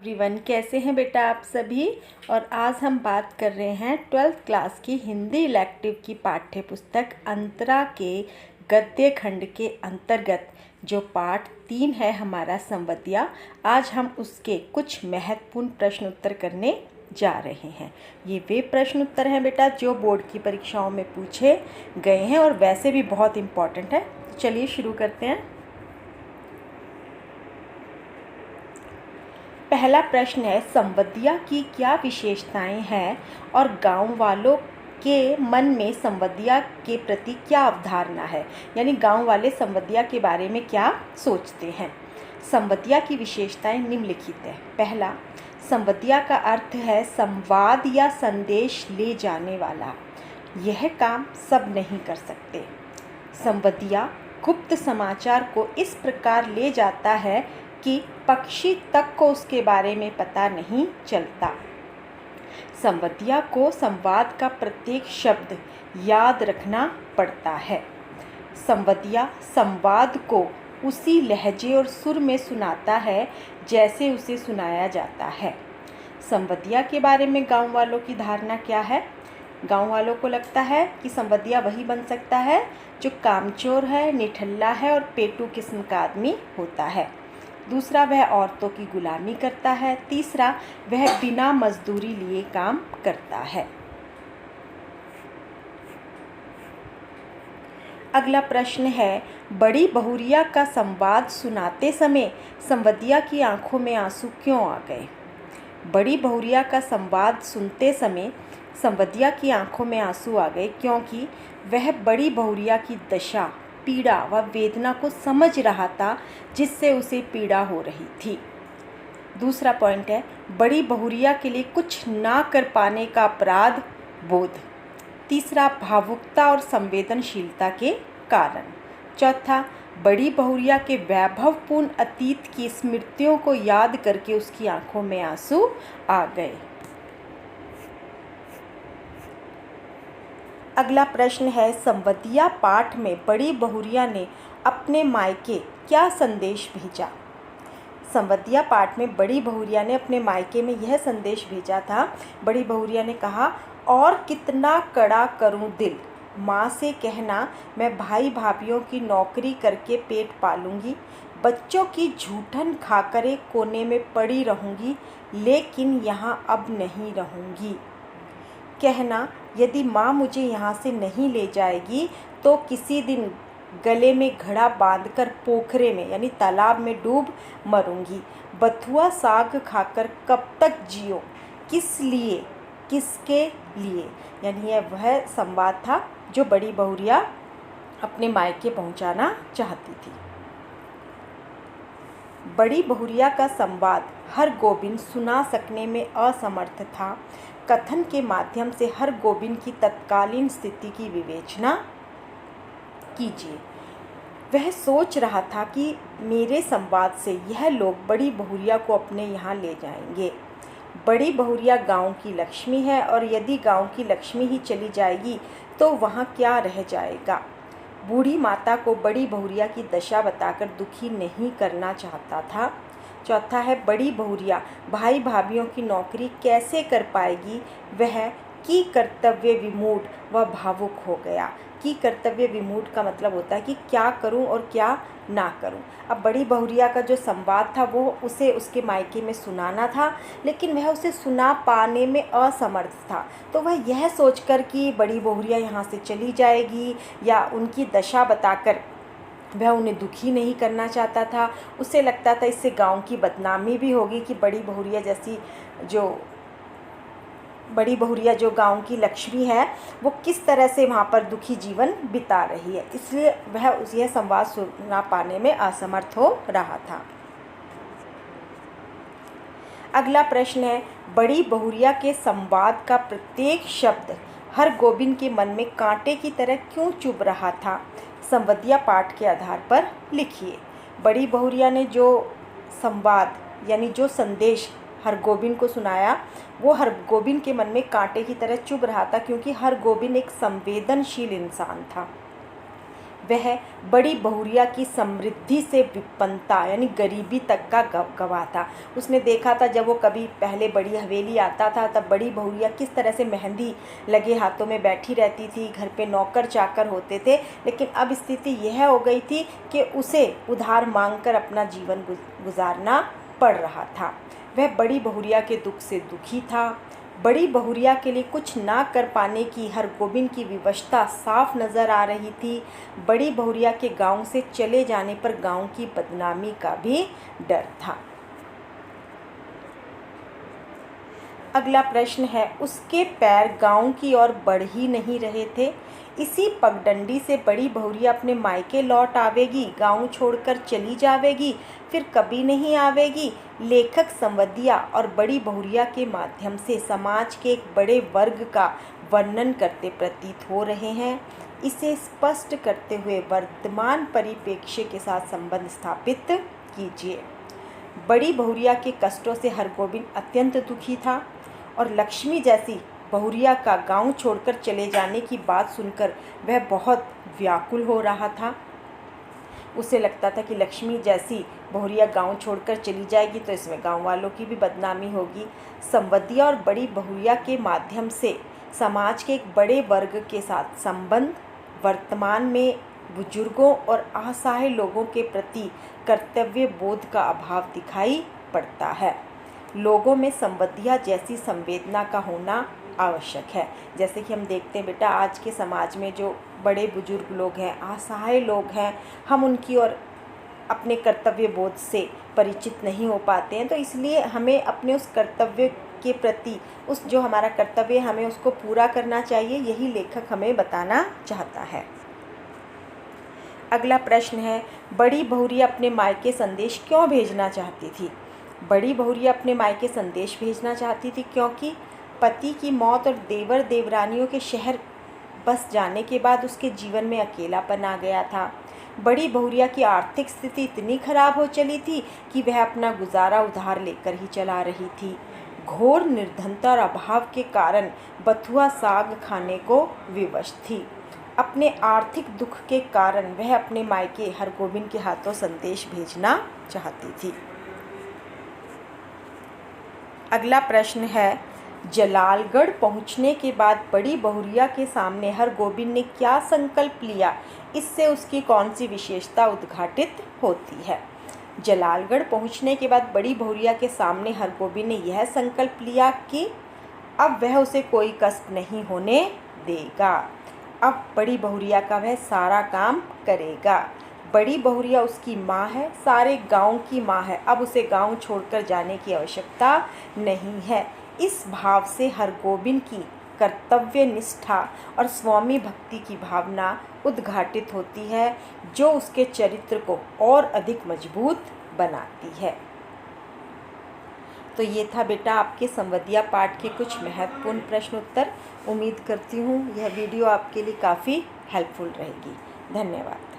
Everyone, कैसे हैं बेटा आप सभी। और आज हम बात कर रहे हैं 12th क्लास की हिंदी इलेक्टिव की पाठ्य पुस्तक अंतरा के गद्य खंड के अंतर्गत जो पाठ 3 है हमारा संवदिया। आज हम उसके कुछ महत्वपूर्ण प्रश्न उत्तर करने जा रहे हैं। ये वे प्रश्न उत्तर हैं बेटा जो बोर्ड की परीक्षाओं में पूछे गए हैं और वैसे भी बहुत इम्पॉर्टेंट है। तो चलिए शुरू करते हैं। पहला प्रश्न है, संवदिया की क्या विशेषताएं हैं और गांव वालों के मन में संवदिया के प्रति क्या अवधारणा है। यानी गांव वाले संवदिया के बारे में क्या सोचते हैं। संवदिया की विशेषताएं निम्नलिखित है। पहला, संवदिया का अर्थ है संवाद या संदेश ले जाने वाला। यह काम सब नहीं कर सकते। संवदिया गुप्त समाचार को इस प्रकार ले जाता है कि पक्षी तक को उसके बारे में पता नहीं चलता। संवदिया को संवाद का प्रत्येक शब्द याद रखना पड़ता है। संवदिया संवाद को उसी लहजे और सुर में सुनाता है जैसे उसे सुनाया जाता है। संवदिया के बारे में गांव वालों की धारणा क्या है। गांव वालों को लगता है कि संवदिया वही बन सकता है जो कामचोर है, निठल्ला है और पेटू किस्म का आदमी होता है। दूसरा, वह औरतों की गुलामी करता है। तीसरा, वह बिना मजदूरी लिए काम करता है। अगला प्रश्न है, बड़ी बहुरिया का संवाद सुनाते समय संवदिया की आंखों में आंसू क्यों आ गए। बड़ी बहुरिया का संवाद सुनते समय संवदिया की आंखों में आंसू आ गए क्योंकि वह बड़ी बहुरिया की दशा, पीड़ा व वेदना को समझ रहा था जिससे उसे पीड़ा हो रही थी। दूसरा पॉइंट है, बड़ी बहुरिया के लिए कुछ ना कर पाने का अपराध बोध। तीसरा, भावुकता और संवेदनशीलता के कारण। चौथा, बड़ी बहुरिया के वैभवपूर्ण अतीत की स्मृतियों को याद करके उसकी आंखों में आंसू आ गए। अगला प्रश्न है, संवदिया पाठ में बड़ी बहुरिया ने अपने मायके क्या संदेश भेजा। संवदिया पाठ में बड़ी बहुरिया ने अपने मायके में यह संदेश भेजा था। बड़ी बहुरिया ने कहा, और कितना कड़ा करूं दिल, माँ से कहना मैं भाई भाभियों की नौकरी करके पेट पालूंगी, बच्चों की झूठन खाकर एक कोने में पड़ी रहूंगी, लेकिन यहाँ अब नहीं रहूंगी। कहना, यदि माँ मुझे यहाँ से नहीं ले जाएगी तो किसी दिन गले में घड़ा बांधकर पोखरे में यानी तालाब में डूब मरूंगी। बथुआ साग खाकर कब तक जियो, किस लिए, किसके लिए। यानी यह वह संवाद था जो बड़ी बहुरिया अपने मायके पहुँचाना चाहती थी। बड़ी बहुरिया का संवाद हरगोबिंद सुना सकने में असमर्थ था। कथन के माध्यम से हरगोबिंद की तत्कालीन स्थिति की विवेचना कीजिए। वह सोच रहा था कि मेरे संवाद से यह लोग बड़ी बहुरिया को अपने यहाँ ले जाएंगे। बड़ी बहुरिया गांव की लक्ष्मी है और यदि गांव की लक्ष्मी ही चली जाएगी तो वहाँ क्या रह जाएगा। बूढ़ी माता को बड़ी बहुरिया की दशा बताकर दुखी नहीं करना चाहता था। चौथा है, बड़ी बहुरिया भाई भाभियों की नौकरी कैसे कर पाएगी। वह की कर्तव्य विमूढ़ व भावुक हो गया। की कर्तव्य विमूढ़ का मतलब होता है कि क्या करूं और क्या ना करूं। अब बड़ी बहुरिया का जो संवाद था वो उसे उसके मायके में सुनाना था, लेकिन वह उसे सुना पाने में असमर्थ था। तो वह यह सोचकर कि बड़ी बहुरिया यहाँ से चली जाएगी या उनकी दशा बताकर वह उन्हें दुखी नहीं करना चाहता था। उसे लगता था इससे गांव की बदनामी भी होगी कि बड़ी बहुरिया जो गांव की लक्ष्मी है वो किस तरह से वहाँ पर दुखी जीवन बिता रही है। इसलिए वह यह संवाद सुना पाने में असमर्थ हो रहा था। अगला प्रश्न है, बड़ी बहुरिया के संवाद का प्रत्येक शब्द हरगोबिंद के मन में कांटे की तरह क्यों चुभ रहा था। संवदिया पाठ के आधार पर लिखिए। बड़ी बहुरिया ने जो संवाद यानी जो संदेश हरगोबिंद को सुनाया वो हरगोबिंद के मन में कांटे की तरह चुभ रहा था क्योंकि हरगोबिंद एक संवेदनशील इंसान था। वह बड़ी बहुरिया की समृद्धि से विपन्नता यानी गरीबी तक का गवाह था। उसने देखा था जब वो कभी पहले बड़ी हवेली आता था तब बड़ी बहुरिया किस तरह से मेहंदी लगे हाथों में बैठी रहती थी, घर पे नौकर चाकर होते थे, लेकिन अब स्थिति यह हो गई थी कि उसे उधार मांगकर अपना जीवन गुजारना पड़ रहा था। वह बड़ी बहुरिया के दुख से दुखी था। बड़ी बहुरिया के लिए कुछ ना कर पाने की हरगोबिंद की विवशता साफ नज़र आ रही थी। बड़ी बहुरिया के गांव से चले जाने पर गांव की बदनामी का भी डर था। अगला प्रश्न है, उसके पैर गांव की ओर बढ़ ही नहीं रहे थे। इसी पगडंडी से बड़ी बहुरिया अपने मायके लौट आवेगी, गांव छोड़कर चली जावेगी, फिर कभी नहीं आवेगी। लेखक संवदिया और बड़ी बहुरिया के माध्यम से समाज के एक बड़े वर्ग का वर्णन करते प्रतीत हो रहे हैं। इसे स्पष्ट करते हुए वर्तमान परिप्रेक्ष्य के साथ संबंध स्थापित कीजिए। बड़ी बहुरिया के कष्टों से हरगोबिंद अत्यंत दुखी था और लक्ष्मी जैसी बहुरिया का गांव छोड़कर चले जाने की बात सुनकर वह बहुत व्याकुल हो रहा था। उसे लगता था कि लक्ष्मी जैसी बहुरिया गांव छोड़कर चली जाएगी तो इसमें गांव वालों की भी बदनामी होगी। संवदिया और बड़ी बहुरिया के माध्यम से समाज के एक बड़े वर्ग के साथ संबंध, वर्तमान में बुजुर्गों और असहाय लोगों के प्रति कर्तव्य बोध का अभाव दिखाई पड़ता है। लोगों में संवदिया जैसी संवेदना का होना आवश्यक है। जैसे कि हम देखते हैं बेटा, आज के समाज में जो बड़े बुजुर्ग लोग हैं, असहाय लोग हैं, हम उनकी और अपने कर्तव्य बोध से परिचित नहीं हो पाते हैं, तो इसलिए हमें अपने उस कर्तव्य के प्रति, उस जो हमारा कर्तव्य हमें उसको पूरा करना चाहिए, यही लेखक हमें बताना चाहता है। अगला प्रश्न है, बड़ी बहुरिया अपने मायके संदेश क्यों भेजना चाहती थी? बड़ी बहुरिया अपने मायके संदेश भेजना चाहती थी क्योंकि पति की मौत और देवर देवरानियों के शहर बस जाने के बाद उसके जीवन में अकेलापन आ गया था। बड़ी बहुरिया की आर्थिक स्थिति इतनी खराब हो चली थी कि वह अपना गुजारा उधार लेकर ही चला रही थी। घोर निर्धनता और अभाव के कारण बथुआ साग खाने को विवश थी। अपने आर्थिक दुख के कारण वह अपने मायके हरगोबिंद के हाथों संदेश भेजना चाहती थी। अगला प्रश्न है, जलालगढ़ पहुंचने के बाद बड़ी बहुरिया के सामने हरगोबिंद ने क्या संकल्प लिया? इससे उसकी कौन सी विशेषता उद्घाटित होती है? जलालगढ़ पहुंचने के बाद बड़ी बहुरिया के सामने हरगोबिंद ने यह संकल्प लिया कि अब वह उसे कोई कष्ट नहीं होने देगा। अब बड़ी बहुरिया का वह सारा काम करेगा। बड़ी बहुरिया उसकी माँ है, सारे गांव की माँ है। अब उसे गांव छोड़कर जाने की आवश्यकता नहीं है। इस भाव से हरगोबिंद की कर्तव्य निष्ठा और स्वामी भक्ति की भावना उद्घाटित होती है, जो उसके चरित्र को और अधिक मजबूत बनाती है। तो ये था बेटा आपके संवदिया पाठ के कुछ महत्वपूर्ण प्रश्न उत्तर। उम्मीद करती हूँ यह वीडियो आपके लिए काफ़ी हेल्पफुल रहेगी। धन्यवाद।